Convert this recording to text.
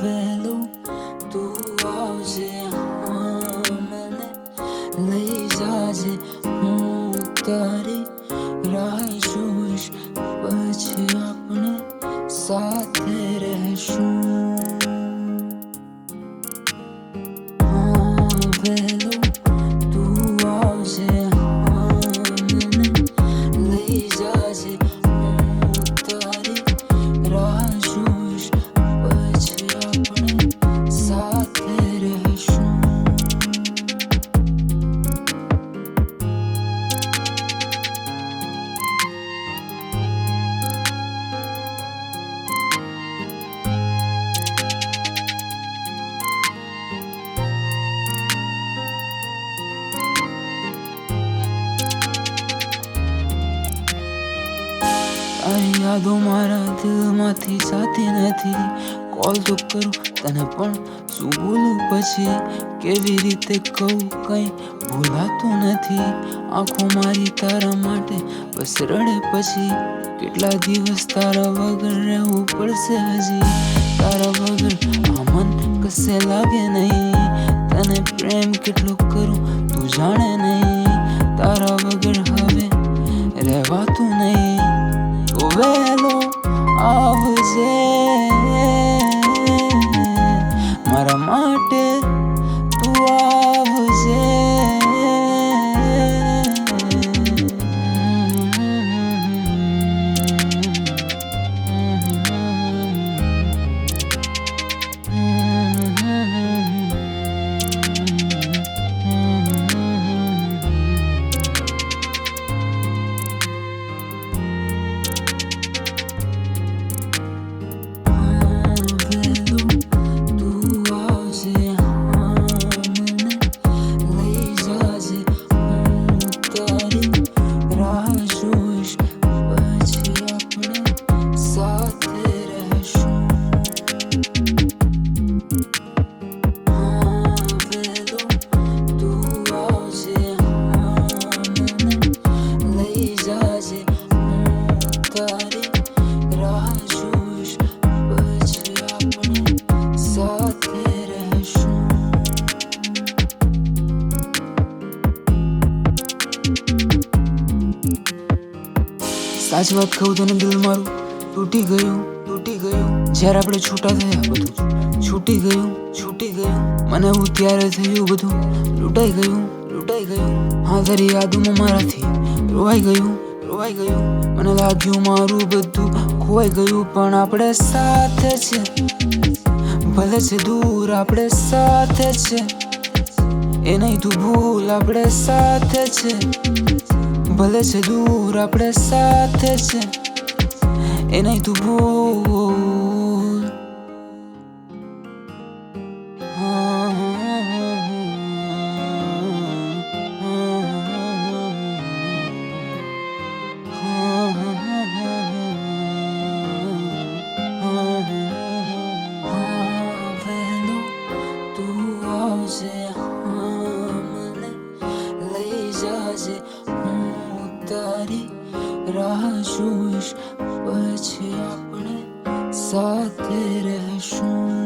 વેલો તું આવજે, મને લઈ જાજે, હું તારી રાહ જોઈશ, પછી આપણે સાથે રહેશું. વેલો તું આવજે, મને લઈ જાજે, હું તારી રાહ જોઈશ, પછી આપણે સાથે રહેશું. તારી યાદો મારા દિલમાંથી જાતી નથી. કોલ તો કરું તને પણ શું બોલું પછી, કેવી રીતે કહું કંઈ ભૂલાતું નથી. આંખો મારી તારા માટે બસ રડે પછી, કેટલા દિવસ તારા વગર રહેવું પડશે હજી. તારા વગર આ મન કશે લાગે નહીં, તને પ્રેમ કેટલો કરું તું જાણે નહીં. તારા વગર હવે રહેવાતું નહીં, તો વહેલો આવજે મારા માટે, તું આવજે. સાચી વાત કહું તને, દિલ મારું તૂટી ગયું. જ્યારે આપણે છૂટા થયા બધું છૂટી ગયું. મને એવું ત્યારે થયું બધું લૂંટાઈ ગયું. હા, તારી યાદોમાં મારાથી રોવાઈ ગયું. મને લાગ્યું મારું બધું ખોવાઈ ગયું, પણ આપણે સાથે છે. ભલે છે દૂર આપણે સાથે છે, એ નહીં તું ભૂલ, આપણે સાથે છે. ભલે છે દૂર આપણે સાથે છે, એ નહીં તું ભૂલ. વેલો તું આવજે, મને લઈ જાજે, હું તારી રાહ જોઈશ, પછી આપણે સાથે રહેશું.